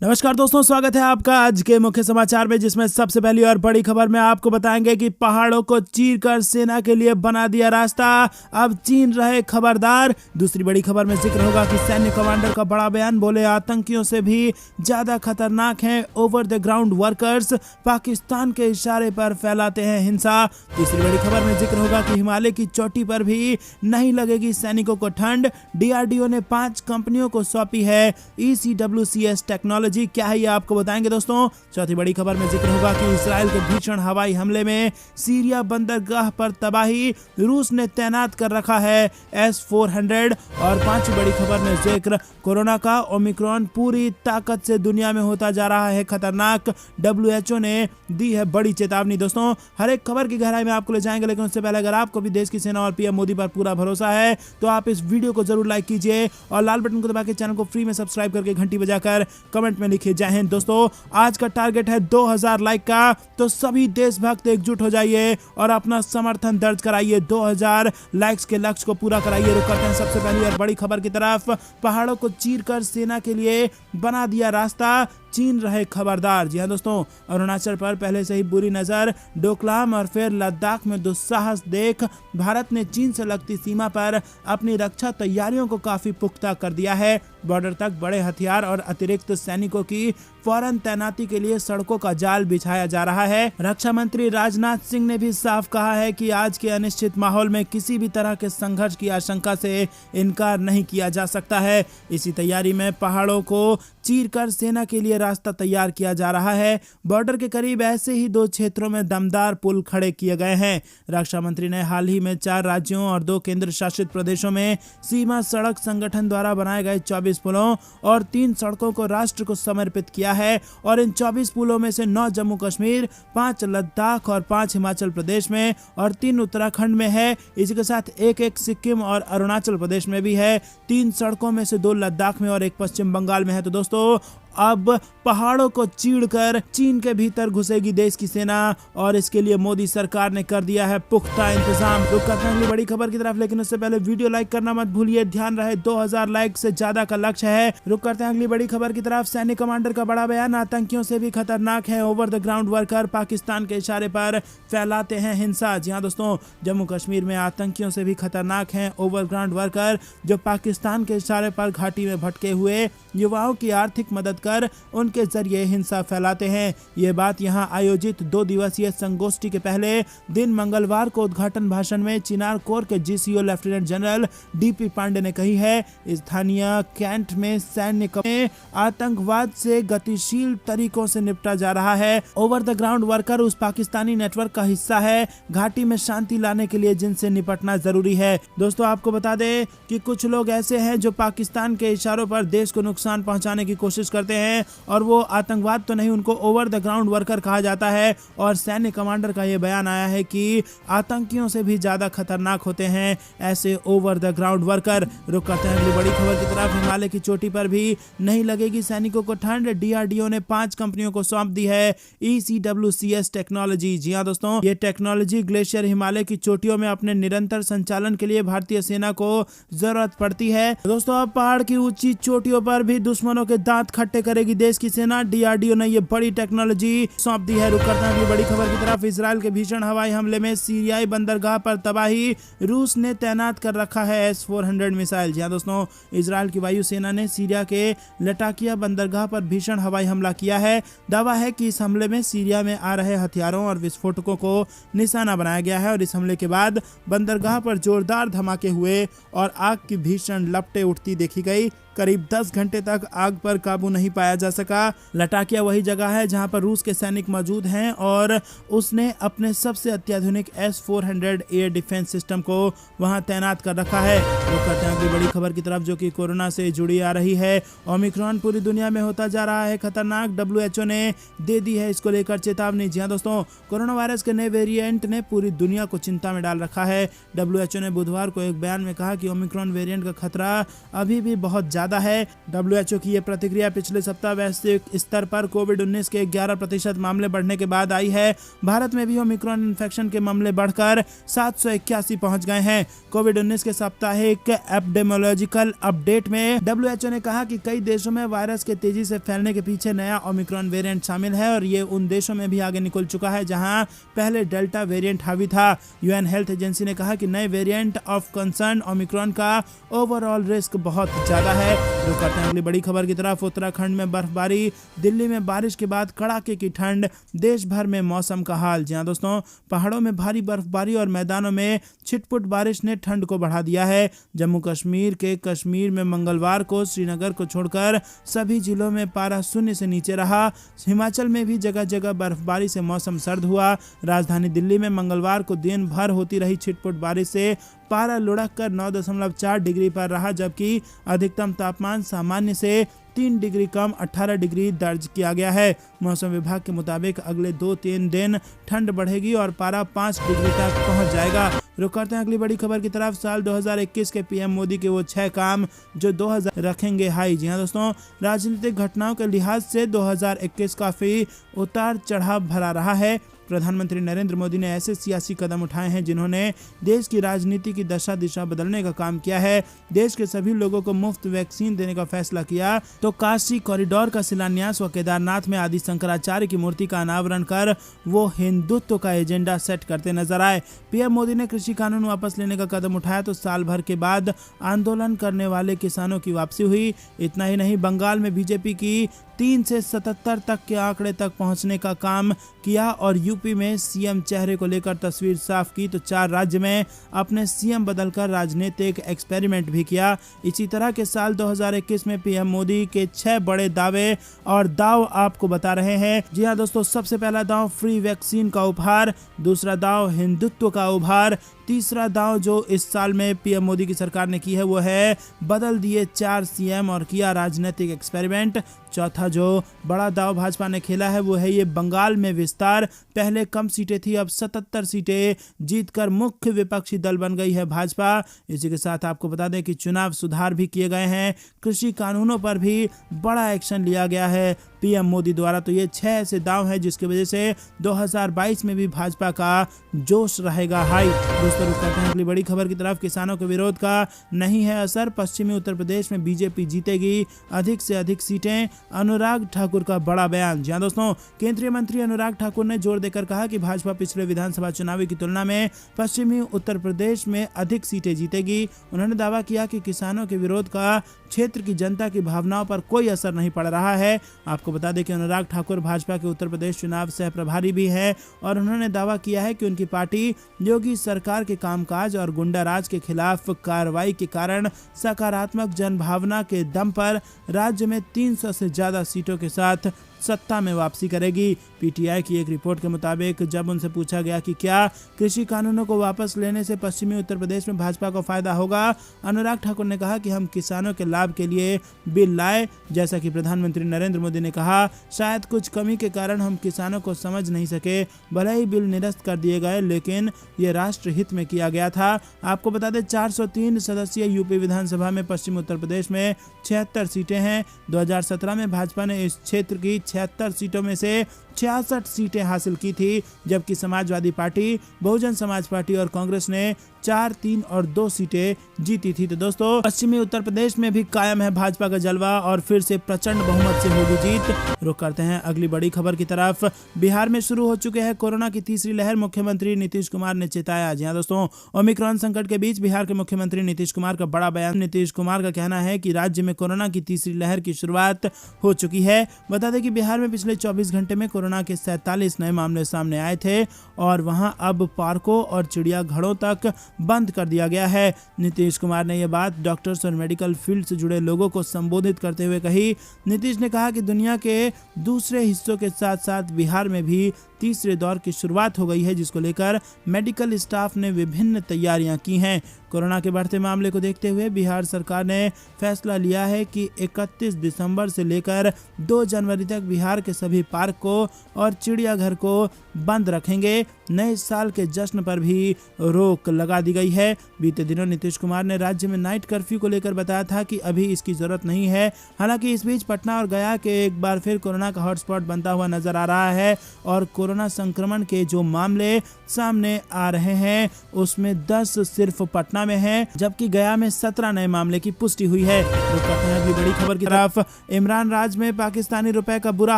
नमस्कार दोस्तों, स्वागत है आपका आज के मुख्य समाचार में, जिसमें सबसे पहली और बड़ी खबर में आपको बताएंगे कि पहाड़ों को चीरकर सेना के लिए बना दिया रास्ता, अब चीन रहे खबरदार। दूसरी बड़ी खबर में जिक्र होगा कि सैन्य कमांडर का बड़ा बयान, बोले आतंकियों से भी ज्यादा खतरनाक हैं over the ground workers, Pakistan के इशारे पर फैलाते हैं हिंसा। तीसरी बड़ी खबर में जिक्र होगा कि हिमालय की चोटी पर भी नहीं लगेगी सैनिकों को ठंड, DRDO ने 5 कंपनियों को सौंपी है ECWCS टेक्नोलॉजी। क्या है ये आपको बताएंगे दोस्तों। चौथी बड़ी खबर में जिक्र होगा कि इजराइल के भीषण हवाई हमले में सीरिया बंदरगाह पर तबाही, रूस ने तैनात कर रखा है S-400। और पांचवी बड़ी खबर में जिक्र कोरोना का, ओमिक्रॉन पूरी ताकत से दुनिया में होता जा रहा है खतरनाक, WHO ने दी है बड़ी चेतावनी। दोस्तों, हर एक खबर की गहराई में आपको ले जाएंगे, लेकिन उससे पहले अगर आपको भी देश की सेना और PM मोदी पर पूरा भरोसा है तो आप इस वीडियो को जरूर लाइक कीजिए और लाल बटन को दबा के चैनल को फ्री में सब्सक्राइब करके घंटी बजाकर कमेंट में लिखिए जय हिंद। दोस्तों, आज का टारगेट है 2000 लाइक का, तो सभी देशभक्त एकजुट हो जाइए और अपना समर्थन दर्ज कराइए। 2000 लाइक्स के लक्ष्य को पूरा कराइए। रुक करते हैं सबसे पहली और बड़ी खबर की तरफ। पहाड़ों को चीरकर सेना के लिए बना दिया रास्ता, चीन रहे खबरदार। जी हां दोस्तों, अरुणाचल पर पहले से ही बुरी नजर, डोकलाम और फिर लद्दाख में दुस्साहस देख भारत ने चीन से लगती सीमा पर अपनी रक्षा तैयारियों को काफी पुख्ता कर दिया है। बॉर्डर तक बड़े हथियार और अतिरिक्त सैनिकों की फौरन तैनाती के लिए सड़कों का जाल बिछाया जा रहा है। रक्षा मंत्री राजनाथ सिंह ने भी साफ कहा है कि आज के अनिश्चित माहौल में किसी भी तरह के संघर्ष की आशंका से इनकार नहीं किया जा सकता है। इसी तैयारी में पहाड़ों को चीरकर सेना के लिए रास्ता तैयार किया जा रहा है। बॉर्डर के करीब ऐसे ही 2 क्षेत्रों में दमदार पुल खड़े किए गए हैं। रक्षा मंत्री ने हाल ही में 4 राज्यों और 2 केंद्र शासित प्रदेशों में सीमा सड़क संगठन द्वारा बनाए गए 24 पुलों और 3 सड़कों को राष्ट्र को समर्पित किया है। और इन 24 पुलों में से 9 जम्मू कश्मीर, 5 लद्दाख और 5 हिमाचल प्रदेश में और 3 उत्तराखंड में है। इसी के साथ एक सिक्किम और अरुणाचल प्रदेश में भी है। 3 सड़कों में से 2 लद्दाख में और 1 पश्चिम बंगाल में है। तो दोस्तों, अब पहाड़ों को चीरकर चीन के भीतर घुसेगी देश की सेना और इसके लिए मोदी सरकार ने कर दिया है पुख्ता इंतजाम। रुक करते हैं अगली बड़ी खबर की तरफ, लेकिन उससे पहले वीडियो लाइक करना मत भूलिए। ध्यान रहे 2000 लाइक से ज्यादा का लक्ष्य है। रुक करते हैं अगली बड़ी खबर की तरफ। सैन्य कमांडर का बड़ा बयान, आतंकियों से भी खतरनाक है over the ground worker, Pakistan के इशारे पर फैलाते हैं हिंसा। जी हाँ दोस्तों, जम्मू कश्मीर में आतंकियों से भी खतरनाक है ओवर ग्राउंड वर्कर, जो पाकिस्तान के इशारे पर घाटी में भटके हुए युवाओं की आर्थिक मदद कर उनके जरिए हिंसा फैलाते हैं। ये बात यहां आयोजित 2 दिवसीय संगोष्ठी के पहले दिन मंगलवार को उद्घाटन भाषण में चिनार कोर के GCO lieutenant general DP Pandey ने कही है। स्थानीय कैंट में सैन्य में आतंकवाद से गतिशील तरीकों से निपटा जा रहा है। ओवर द ग्राउंड वर्कर उस पाकिस्तानी नेटवर्क का हिस्सा है घाटी में शांति लाने के लिए जिनसे निपटना जरूरी है। दोस्तों, आपको बता दें कि कुछ लोग ऐसे हैं जो पाकिस्तान के इशारों पर देश को नुकसान पहुंचाने की कोशिश करते हैं और वो आतंकवाद तो नहीं, उनको ओवर द ग्राउंड वर्कर कहा जाता है। और सैन्य कमांडर का ये बयान आया है कि आतंकियों से भी ज्यादा खतरनाक होते हैं ऐसे ओवर द ग्राउंड वर्कर। रुक करते हैं अगली बड़ी खबर की तरफ। हिमालय की चोटी पर भी नहीं लगेगी सैनिकों को ठंड, DRDO ने 5 कंपनियों को सौंप दी है ECWCS टेक्नोलॉजी। जी हाँ दोस्तों, ये टेक्नोलॉजी ग्लेशियर हिमालय की चोटियों में अपने निरंतर संचालन के लिए भारतीय सेना को जरूरत पड़ती है। दोस्तों, अब पहाड़ की ऊंची चोटियों पर भी दुश्मनों के दांत खट्टे करेगी देश की सेना। DRDO ने ये बड़ी टेक्नोलॉजी सौंप दी है। रुक करते हैं अगली बड़ी खबर की तरफ। इजराइल के भीषण हवाई हमले में सीरियाई बंदरगाह पर तबाही, रूस ने तैनात कर रखा है S-400 मिसाइल। जी हां दोस्तों, इजराइल की वायुसेना ने सीरिया के लटाकिया बंदरगाह पर भीषण हवाई हमला किया है। दावा है कि इस हमले में सीरिया में आ रहे हथियारों और विस्फोटकों को निशाना बनाया गया है और इस हमले के बाद बंदरगाह पर जोरदार धमाके हुए और आग की भीषण लपटें उठती देखी गई। करीब 10 घंटे तक आग पर काबू नहीं पाया जा सका। लटाकिया वही जगह है जहां पर रूस के सैनिक मौजूद हैं और उसने अपने सबसे अत्याधुनिक S-400 एयर डिफेंस सिस्टम को वहां तैनात कर रखा है। तो करते हैं अगली बड़ी खबर की तरफ, जो कि कोरोना से जुड़ी आ रही है। ओमिक्रॉन पूरी दुनिया में होता जा रहा है खतरनाक, WHO ने दे दी है इसको लेकर चेतावनी। जी हाँ दोस्तों, कोरोना वायरस के नए वेरिएंट ने पूरी दुनिया को चिंता में डाल रखा है। WHO ने बुधवार को एक बयान में कहा कि ओमिक्रॉन वेरिएंट का खतरा अभी भी बहुत ज्यादा है। WHO की ये प्रतिक्रिया पिछले सप्ताह वैश्विक स्तर पर कोविड-19 के 11% मामले बढ़ने के बाद आई है। भारत में भी ओमिक्रॉन इन्फेक्शन के मामले बढ़कर 781 पहुंच गए हैं। कोविड-19 के साप्ताहिक एपिडेमियोलॉजिकल अपडेट में WHO ने कहा कि कई देशों में वायरस के तेजी से फैलने के पीछे नया ओमिक्रॉन वेरिएंट शामिल है और ये उन देशों में भी आगे निकल चुका है जहां पहले डेल्टा वेरिएंट हावी था। UN हेल्थ एजेंसी ने कहा कि नए वेरिएंट ऑफ कंसर्न ओमिक्रॉन का ओवरऑल रिस्क बहुत ज्यादा है। रुक करते हैं अगली बड़ी खबर की तरफ। उत्तराखंड में बर्फबारी, दिल्ली में बारिश के बाद कड़ाके की ठंड, देश भर में मौसम का हाल। जी हां दोस्तों, पहाड़ों में भारी बर्फबारी और मैदानों में छिटपुट बारिश ने ठंड को बढ़ा दिया है। जम्मू कश्मीर के कश्मीर में मंगलवार को श्रीनगर को छोड़कर सभी जिलों में पारा शून्य से नीचे रहा। हिमाचल में भी जगह जगह बर्फबारी से मौसम सर्द हुआ। राजधानी दिल्ली में मंगलवार को दिन भर होती रही छिटपुट बारिश से पारा लुढ़क कर 9.4 डिग्री पर रहा, जबकि अधिकतम तापमान सामान्य से 3 डिग्री कम 18 डिग्री दर्ज किया गया है। मौसम विभाग के मुताबिक अगले 2-3 दिन ठंड बढ़ेगी और पारा 5 डिग्री तक पहुंच जाएगा। रुक करते हैं अगली बड़ी खबर की तरफ। साल 2021 के पीएम मोदी के वो 6 काम जो 2000 रखेंगे हाई। जी हां दोस्तों, राजनीतिक घटनाओं के लिहाज से 2021 काफी उतार चढ़ाव भरा रहा है। प्रधानमंत्री नरेंद्र मोदी ने ऐसे सियासी कदम उठाए हैं जिन्होंने देश की राजनीति की दशा दिशा बदलने का काम किया है। देश के सभी लोगों को मुफ्त वैक्सीन देने का फैसला किया तो काशी कॉरिडोर का शिलान्यास व केदारनाथ में आदि शंकराचार्य की मूर्ति का अनावरण कर वो हिंदुत्व का एजेंडा सेट करते नजर आए। पीएम मोदी ने कृषि कानून वापस लेने का कदम उठाया तो साल भर के बाद आंदोलन करने वाले किसानों की वापसी हुई। इतना ही नहीं, बंगाल में बीजेपी की 3 से 77 तक के आंकड़े तक पहुंचने का काम किया और यूपी में सीएम चेहरे को लेकर तस्वीर साफ की तो 4 राज्य में अपने सीएम बदलकर राजनीतिक एक्सपेरिमेंट भी किया। इसी तरह के साल 2021 में पीएम मोदी के 6 बड़े दावे और दाव आपको बता रहे हैं। जी हां दोस्तों, सबसे पहला दाव फ्री वैक्सीन का उपहार, दूसरा दाव हिंदुत्व का उभार, तीसरा दाव जो इस साल में पीएम मोदी की सरकार ने की है वो है बदल दिए 4 सीएम और किया राजनीतिक एक्सपेरिमेंट। चौथा जो बड़ा दाव भाजपा ने खेला है वो है ये बंगाल में विस्तार। पहले कम सीटें थी, अब 77 सीटें जीतकर मुख्य विपक्षी दल बन गई है भाजपा। इसी के साथ आपको बता दें कि चुनाव सुधार भी किए गए हैं, कृषि कानूनों पर भी बड़ा एक्शन लिया गया है पीएम मोदी द्वारा। तो ये 6 ऐसे दाव हैं जिसकी वजह से 2022 में भी भाजपा का जोश रहेगा हाई। दोस्तों रुक करते हैं अगली बड़ी खबर की तरफ। किसानों के विरोध का नहीं है असर, पश्चिमी उत्तर प्रदेश में बीजेपी जीतेगी अधिक से अधिक सीटें, अनुराग ठाकुर का बड़ा बयान। जी हां दोस्तों, केंद्रीय मंत्री अनुराग ठाकुर ने जोर देकर कहा कि भाजपा पिछले विधानसभा चुनाव की तुलना में पश्चिमी उत्तर प्रदेश में अधिक सीटें जीतेगी। उन्होंने दावा किया कि किसानों के विरोध का क्षेत्र की जनता की भावनाओं पर कोई असर नहीं पड़ रहा है। आपको बता दें कि अनुराग ठाकुर भाजपा के उत्तर प्रदेश चुनाव सह प्रभारी भी है और उन्होंने दावा किया है कि उनकी पार्टी योगी सरकार के कामकाज और गुंडाराज के खिलाफ कार्रवाई के कारण सकारात्मक जनभावना के दम पर राज्य में 300 से ज्यादा सीटों के साथ सत्ता में वापसी करेगी। पीटीआई की एक रिपोर्ट के मुताबिक जब उनसे पूछा गया कि क्या कृषि कानूनों को वापस लेने से पश्चिमी उत्तर प्रदेश में भाजपा को फायदा होगा, अनुराग ठाकुर ने कहा कि हम किसानों के लाभ के लिए बिल लाए। जैसा कि प्रधानमंत्री नरेंद्र मोदी ने कहा, शायद कुछ कमी के कारण हम किसानों को समझ नहीं सके, भले ही बिल निरस्त कर दिए गए लेकिन ये राष्ट्र हित में किया गया था। आपको बता दें 403 सदस्यीय यूपी विधानसभा में पश्चिमी उत्तर प्रदेश में 76 सीटें हैं। 2017 में भाजपा ने इस क्षेत्र की 76 सीटों में से 66 सीटें हासिल की थी, जबकि समाजवादी पार्टी, बहुजन समाज पार्टी और कांग्रेस ने 4, 3 और 2 सीटें जीती थी। तो दोस्तों पश्चिमी उत्तर प्रदेश में भी कायम है भाजपा का जलवा और फिर से प्रचंड बहुमत से होगी जीत। रुक करते हैं अगली बड़ी खबर की तरफ। बिहार में शुरू हो चुके हैं कोरोना की तीसरी लहर, मुख्यमंत्री नीतीश कुमार ने चेताया। जी हां दोस्तों, ओमिक्रॉन संकट के बीच बिहार के मुख्यमंत्री नीतीश कुमार का बड़ा बयान। नीतीश कुमार का कहना है कि राज्य में कोरोना की तीसरी लहर की शुरुआत हो चुकी है। बता दें कि बिहार में पिछले 24 घंटे में कोरोना के 47 नए मामले सामने आए थे और वहां अब पार्कों और चिड़ियाघरों तक बंद कर दिया गया है। नीतीश कुमार ने यह बात डॉक्टर्स और मेडिकल फील्ड से जुड़े लोगों को संबोधित करते हुए कही। नीतीश ने कहा कि दुनिया के दूसरे हिस्सों के साथ साथ बिहार में भी तीसरे दौर की शुरुआत हो गई है, जिसको लेकर मेडिकल स्टाफ ने विभिन्न तैयारियां की हैं। कोरोना के बढ़ते मामले को देखते हुए बिहार सरकार ने फैसला लिया है कि 31 दिसंबर से लेकर 2 जनवरी तक बिहार के सभी पार्क को और चिड़ियाघर को बंद रखेंगे। नए साल के जश्न पर भी रोक लगा दी गई है। बीते दिनों नीतीश कुमार ने राज्य में नाइट कर्फ्यू को लेकर बताया था कि अभी इसकी जरूरत नहीं है। हालांकि इस बीच पटना और गया के एक बार फिर कोरोना का हॉटस्पॉट बनता हुआ नजर आ रहा है और कोरोना संक्रमण के जो मामले सामने आ रहे हैं उसमें 10 सिर्फ पटना में है, जबकि गया में 17 नए मामले की पुष्टि हुई है। तो कहते हैं अगली बड़ी खबर की तरफ। इमरान राज में पाकिस्तानी रुपए का बुरा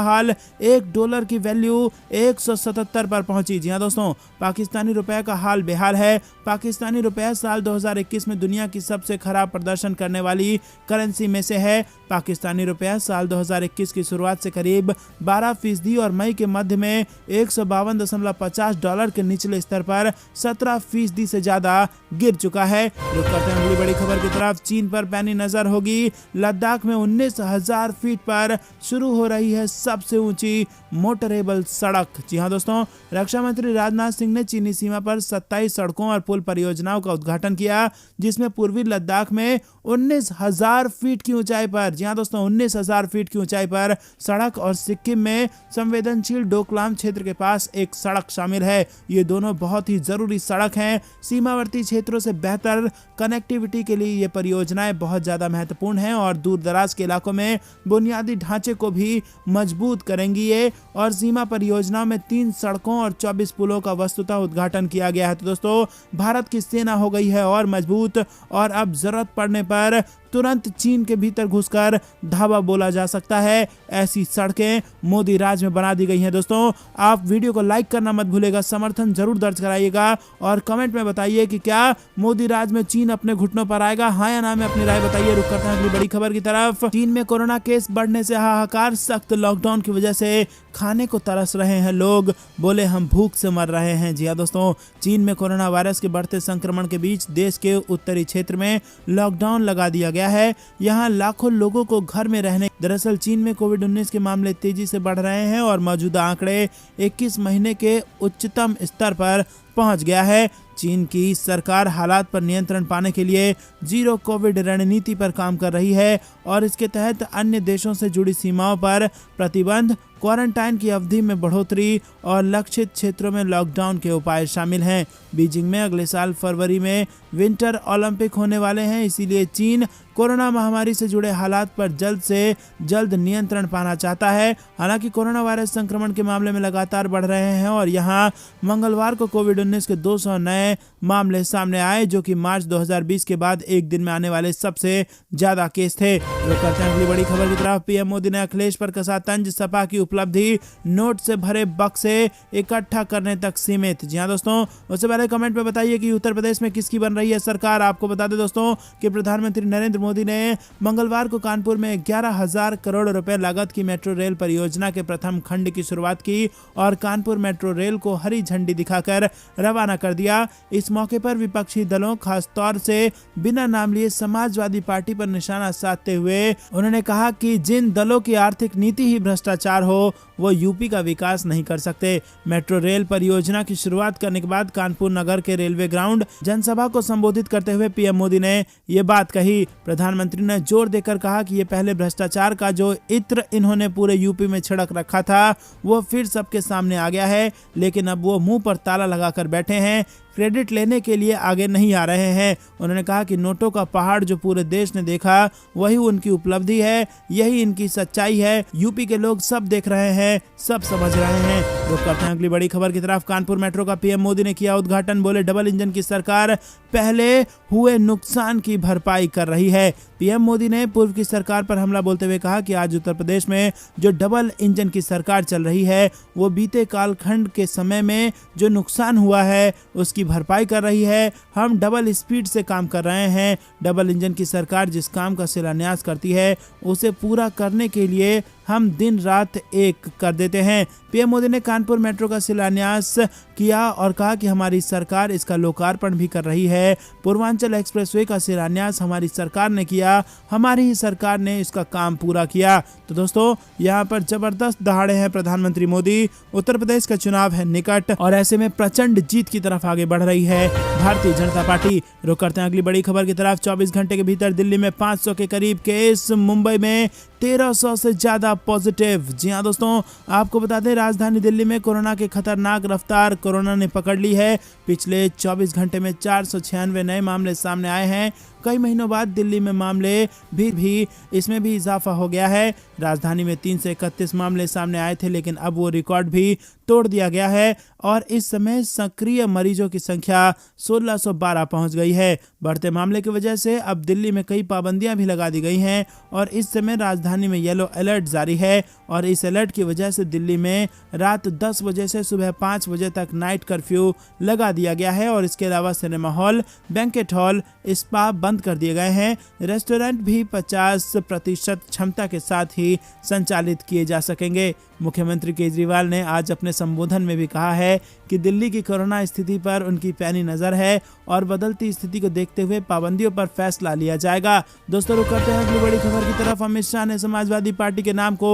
हाल, $1 की वैल्यू 177 पर पहुंची। जी हां दोस्तों, पाकिस्तानी रुपए का हाल बेहाल है। पाकिस्तानी रुपया साल 2021 में दुनिया की सबसे खराब प्रदर्शन करने वाली करेंसी में से है। पाकिस्तानी रुपया साल 2021 की शुरुआत से करीब 12% और मई के मध्य में $152.50 के निचले स्तर पर 17% से ज्यादा गिर चुका है। रुक करते हैं अगली बड़ी खबर की तरफ। चीन पर पैनी नजर होगी। लद्दाख में 19,000 फीट पर शुरू हो रही है सबसे ऊंची मोटरेबल सड़क। जी हां दोस्तों, रक्षा मंत्री राजनाथ सिंह ने चीनी सीमा पर 27 सड़कों और पुल परियोजनाओं का उद्घाटन किया, जिसमें पूर्वी लद्दाख में 19,000 फीट की ऊंचाई पर, जी हां दोस्तों 19,000 फीट की ऊंचाई पर सड़क और सिक्किम में संवेदनशील डोकलाम क्षेत्र के पास एक सड़क शामिल है। ये दोनों बहुत ही जरूरी सड़क हैं। सीमावर्ती क्षेत्रों से बेहतर कनेक्टिविटी के लिए ये परियोजनाएं बहुत ज्यादा महत्वपूर्ण हैं और दूर दराज के इलाकों में बुनियादी ढांचे को भी मजबूत करेंगी ये। और सीमा परियोजनाओं में 3 सड़कों और 24 पुलों का वस्तुतः उद्घाटन किया गया है। तो दोस्तों, भारत की सेना हो गई है और मजबूत और अब जरूरत पड़ने पर तुरंत चीन के भीतर घुसकर धावा बोला जा सकता है। ऐसी सड़कें मोदी राज में बना दी गई हैं। दोस्तों, आप वीडियो को लाइक करना मत भूलिएगा, समर्थन जरूर दर्ज कराइएगा और कमेंट में बताइए कि क्या मोदी राज में चीन अपने घुटनों पर आएगा, हाँ या ना में अपनी राय बताइए। रुक करते हैं अगली बड़ी खबर की तरफ। चीन में कोरोना केस बढ़ने से हाहाकार। सख्त लॉकडाउन की वजह से खाने को तरस रहे हैं लोग, बोले हम भूख से मर रहे हैं। जी हाँ दोस्तों, चीन में कोरोना वायरस के बढ़ते संक्रमण के बीच देश के उत्तरी क्षेत्र में लॉकडाउन लगा दिया गया है। यहाँ लाखों लोगों को घर में रहने। दरअसल चीन में कोविड-19 के मामले तेजी से बढ़ रहे हैं और मौजूदा आंकड़े 21 महीने के उच्चतम स्तर पर पहुंच गया है। चीन की सरकार हालात पर नियंत्रण पाने के लिए जीरो कोविड रणनीति पर काम कर रही है और इसके तहत अन्य देशों से जुड़ी सीमाओं पर प्रतिबंध, क्वारंटाइन की अवधि में बढ़ोतरी और लक्षित क्षेत्रों में लॉकडाउन के उपाय शामिल हैं। बीजिंग में अगले साल फरवरी में विंटर ओलंपिक होने वाले हैं, इसीलिए चीन कोरोना महामारी से जुड़े हालात पर जल्द से जल्द नियंत्रण पाना चाहता है। हालांकि कोरोना वायरस संक्रमण के मामले में लगातार बढ़ रहे हैं और यहां मंगलवार को कोविड-19 के 200 नए मामले सामने आए, जो कि मार्च 2020 के बाद एक दिन में आने वाले सबसे ज्यादा केस थे। रुक करते हैं अगली बड़ी खबर की तरफ। पीएम मोदी ने अखिलेश पर कसा तंज। सपा की उपलब्धि नोट से भरे बक्से इकट्ठा करने तक सीमित। जी हाँ दोस्तों, उससे पहले कमेंट में बताइए कि उत्तर प्रदेश में किसकी बन रही है सरकार। आपको बता दें दोस्तों कि प्रधानमंत्री नरेंद्र मोदी ने मंगलवार को कानपुर में 11,000 करोड़ रुपए लागत की मेट्रो रेल परियोजना के प्रथम खंड की शुरुआत की और कानपुर मेट्रो रेल को हरी झंडी दिखाकर रवाना कर दिया। इस मौके पर विपक्षी दलों, खासतौर से बिना नाम लिए समाजवादी पार्टी पर निशाना साधते हुए उन्होंने कहा कि जिन दलों की आर्थिक नीति ही भ्रष्टाचार हो वो यूपी का विकास नहीं कर सकते। मेट्रो रेल परियोजना की शुरुआत करने के बाद कानपुर नगर के रेलवे ग्राउंड जनसभा को संबोधित करते हुए पीएम मोदी ने ये बात कही। प्रधानमंत्री ने जोर देकर कहा कि ये पहले भ्रष्टाचार का जो इत्र इन्होंने पूरे यूपी में छिड़क रखा था वो फिर सबके सामने आ गया है, लेकिन अब वो मुंह पर ताला लगाकर बैठे हैं, क्रेडिट लेने के लिए आगे नहीं आ रहे हैं। उन्होंने कहा कि नोटों का पहाड़ जो पूरे देश ने देखा वही उनकी उपलब्धि है, यही इनकी सच्चाई है। यूपी के लोग सब देख रहे हैं, सब समझ रहे हैं। रुक करते हैं अगली बड़ी खबर की तरफ। कानपुर मेट्रो का पीएम मोदी ने किया उद्घाटन, बोले डबल इंजन की सरकार पहले हुए नुकसान की भरपाई कर रही है। पीएम मोदी ने पूर्व की सरकार पर हमला बोलते हुए कहा कि आज उत्तर प्रदेश में जो डबल इंजन की सरकार चल रही है वो बीते कालखंड के समय में जो नुकसान हुआ है उसकी भरपाई कर रही है। हम डबल स्पीड से काम कर रहे हैं। डबल इंजन की सरकार जिस काम का शिलान्यास करती है उसे पूरा करने के लिए हम दिन रात एक कर देते हैं। पीएम मोदी ने कानपुर मेट्रो का शिलान्यास किया और कहा कि हमारी सरकार इसका लोकार्पण भी कर रही है। पूर्वांचल एक्सप्रेसवे का शिलान्यास हमारी सरकार ने किया, हमारी ही सरकार ने इसका काम पूरा किया। तो दोस्तों यहाँ पर जबरदस्त दहाड़े हैं प्रधानमंत्री मोदी। उत्तर प्रदेश का चुनाव है निकट और ऐसे में प्रचंड जीत की तरफ आगे बढ़ रही है भारतीय जनता पार्टी। रुक करते हैं अगली बड़ी खबर की तरफ। 24 घंटे के भीतर दिल्ली में 500 के करीब केस, मुंबई में 1300 से ज्यादा पॉजिटिव। जी हाँ दोस्तों, आपको बता दें राजधानी दिल्ली में कोरोना की खतरनाक रफ्तार कोरोना ने पकड़ ली है। पिछले 24 घंटे में 496 नए मामले सामने आए हैं। कई महीनों बाद दिल्ली में मामले भी इसमें भी इजाफा हो गया है। राजधानी में 331 मामले सामने आए थे, लेकिन अब वो रिकॉर्ड भी तोड़ दिया गया है और इस समय सक्रिय मरीजों की संख्या 1612 पहुंच गई है। बढ़ते मामले की वजह से अब दिल्ली में कई पाबंदियां भी लगा दी गई हैं और इस समय राजधानी में येलो अलर्ट जारी है और इस अलर्ट की वजह से दिल्ली में रात 10 बजे से सुबह 5 बजे तक नाइट कर्फ्यू लगा दिया गया है और इसके अलावा cinema hall, banquet hall, spa बंद कर दिए गए हैं। रेस्टोरेंट भी 50% क्षमता के साथ ही संचालित किए जा सकेंगे। मुख्यमंत्री केजरीवाल ने आज अपने संबोधन में भी कहा है कि दिल्ली की कोरोना स्थिति पर उनकी पैनी नजर है और बदलती स्थिति को देखते हुए पाबंदियों पर फैसला लिया जाएगा। दोस्तों रुक करते हैं अगली बड़ी खबर की तरफ। अमित शाह ने समाजवादी पार्टी के नाम को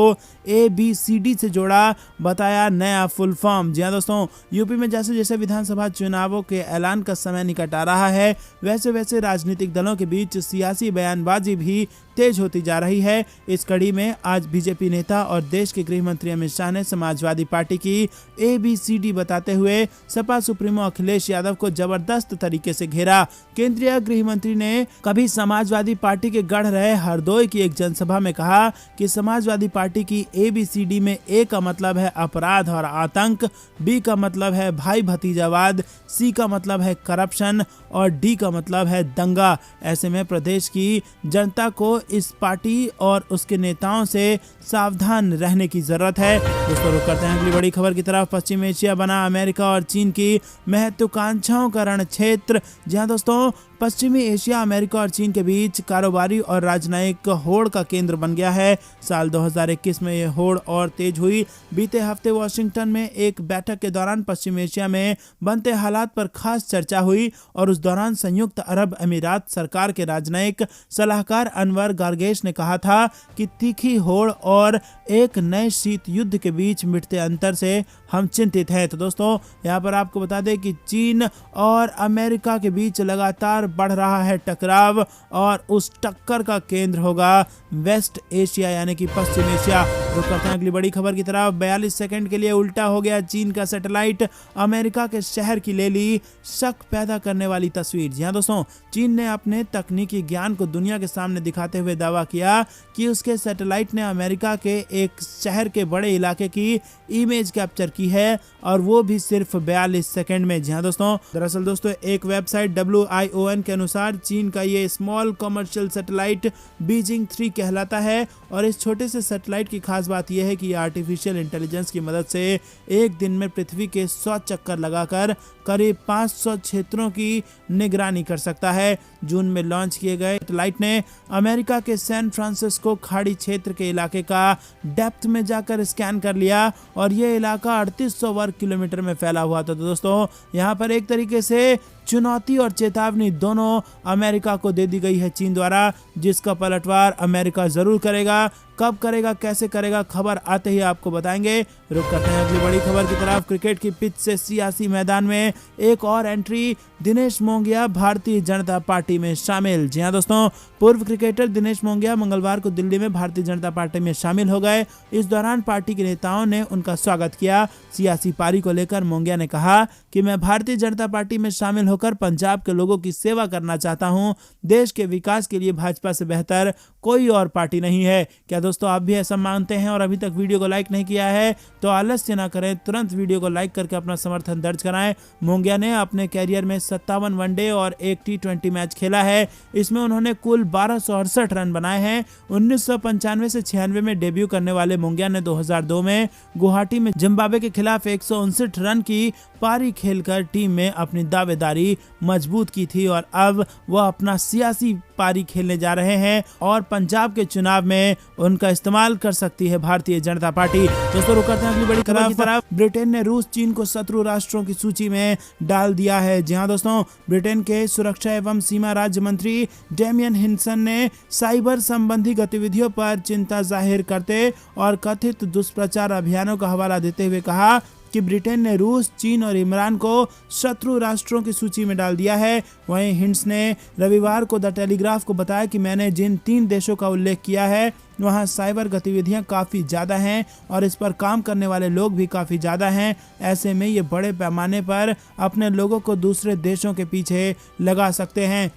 ABCD से जोड़ा, बताया नया फुल फॉर्म। जी हाँ दोस्तों, यूपी में जैसे जैसे विधानसभा चुनावों के ऐलान का समय निकट आ रहा है, वैसे वैसे राजनीतिक दलों के बीच सियासी बयानबाजी भी तेज होती जा रही है। इस कड़ी में आज बीजेपी नेता और देश के गृह मंत्री अमित शाह ने समाजवादी पार्टी की ABCD बताते हुए सपा सुप्रीमो अखिलेश यादव को जबरदस्त तरीके से घेरा। केंद्रीय गृह मंत्री ने कभी समाजवादी पार्टी के गढ़ रहे हरदोई की एक जनसभा में कहा कि समाजवादी पार्टी की ABCD में A का मतलब है अपराध और आतंक, B का मतलब है भाई भतीजावाद, C का मतलब है करप्शन और D का मतलब है दंगा। ऐसे में प्रदेश की जनता को इस पार्टी और उसके नेताओं से सावधान रहने की जरूरत है। दोस्तों रुक करते हैं अगली बड़ी खबर की तरफ। पश्चिम एशिया बना अमेरिका और चीन की महत्वाकांक्षाओं का रण क्षेत्र। जहां दोस्तों पश्चिमी एशिया अमेरिका और चीन के बीच कारोबारी और राजनयिक होड़ का केंद्र बन गया है। साल 2021 में यह होड़ और तेज हुई। बीते हफ्ते वॉशिंगटन में एक बैठक के दौरान पश्चिम एशिया में बनते हालात पर खास चर्चा हुई और उस दौरान संयुक्त अरब अमीरात सरकार के राजनयिक सलाहकार अनवर गार्गेश ने कहा था कि तीखी होड़ और एक नए शीत युद्ध के बीच मिटते अंतर से हम चिंतित हैं। तो दोस्तों यहाँ पर आपको बता दें कि चीन और अमेरिका के बीच लगातार बढ़ रहा है टकराव और उस टक्कर का केंद्र होगा वेस्ट एशिया यानी कि पश्चिम एशिया। रुक करते हैं अगली बड़ी खबर की तरफ। 42 सेकंड के लिए उल्टा हो गया चीन का सैटेलाइट, अमेरिका के शहर की ले ली शक पैदा करने वाली तस्वीर। जी हाँ दोस्तों, चीन ने अपने तकनीकी ज्ञान को दुनिया के सामने दिखाते हुए दावा किया कि उसके सैटेलाइट ने अमेरिका के एक शहर के बड़े इलाके की इमेज कैप्चर की है और वो भी सिर्फ 42 सेकंड में। जी हाँ दोस्तों, दरअसल दोस्तों एक वेबसाइट WION के अनुसार चीन का ये स्मॉल कमर्शियल सैटेलाइट बीजिंग 3 कहलाता है और इस छोटे से सैटेलाइट की खास बात यह है कि ये आर्टिफिशियल इंटेलिजेंस की मदद से एक दिन में पृथ्वी के 100 चक्कर लगाकर करीब 500 क्षेत्रों की निगरानी कर सकता है। जून में लॉन्च किए गए सैटेलाइट ने अमेरिका के सैन फ्रांसिस्को खाड़ी क्षेत्र के इलाके का डेप्थ में जाकर स्कैन कर लिया और ये इलाका 3800 वर्ग किलोमीटर में फैला हुआ था। तो दोस्तों यहाँ पर एक तरीके से चुनौती और चेतावनी दोनों अमेरिका को दे दी गई है चीन द्वारा, जिसका पलटवार अमेरिका जरूर करेगा। कब करेगा, कैसे करेगा, खबर आते ही आपको बताएंगे। रुक करते हैं अगली बड़ी खबर की तरफ। क्रिकेट की पिच से सियासी मैदान में एक और एंट्री, दिनेश मोंगिया भारतीय जनता पार्टी में शामिल। जी हाँ दोस्तों, पूर्व क्रिकेटर दिनेश मोंगिया मंगलवार को दिल्ली में भारतीय जनता पार्टी में शामिल हो गए। इस दौरान पार्टी के नेताओं ने उनका स्वागत किया। सियासी पारी को लेकर मोंगिया ने कहा कि मैं भारतीय जनता पार्टी में शामिल होकर पंजाब के लोगों की सेवा करना चाहता हूं। देश के विकास के लिए भाजपा से बेहतर कोई और पार्टी नहीं है। क्या दोस्तों आप भी ऐसा मानते हैं और अभी तक वीडियो को लाइक नहीं किया है तो आलस्य ना करें, तुरंत वीडियो को लाइक करके अपना समर्थन दर्ज कराएं। मोंगिया ने अपने कैरियर में 57 वनडे और एक T20 मैच खेला है। इसमें उन्होंने कुल 1268 रन बनाए हैं। 1995 से 96 में डेब्यू करने वाले मोंगिया ने 2002 में गुवाहाटी में जिम्बाब्वे के खिलाफ 159 रन की पारी खेलकर टीम में अपनी दावेदारी मजबूत की थी और अब वह अपना सियासी पारी खेलने जा रहे हैं और पंजाब के चुनाव में उनका इस्तेमाल कर सकती है भारतीय जनता पार्टी। दोस्तों रुक करते हैं अगली बड़ी खबर की तरफ। ब्रिटेन ने रूस चीन को शत्रु राष्ट्रों की सूची में डाल दिया है। जी हाँ दोस्तों, ब्रिटेन के सुरक्षा एवं सीमा राज्य मंत्री डेमियन हिंसन ने साइबर संबंधी गतिविधियों पर चिंता जाहिर करते और कथित दुष्प्रचार अभियानों का हवाला देते हुए कहा कि ब्रिटेन ने रूस, चीन और ईरान को शत्रु राष्ट्रों की सूची में डाल दिया है। वहीं हिंस ने रविवार को द टेलीग्राफ को बताया कि मैंने जिन 3 देशों का उल्लेख किया है वहां साइबर गतिविधियां काफ़ी ज़्यादा हैं और इस पर काम करने वाले लोग भी काफ़ी ज़्यादा हैं। ऐसे में ये बड़े पैमाने पर अपने लोगों को दूसरे देशों के पीछे लगा सकते हैं।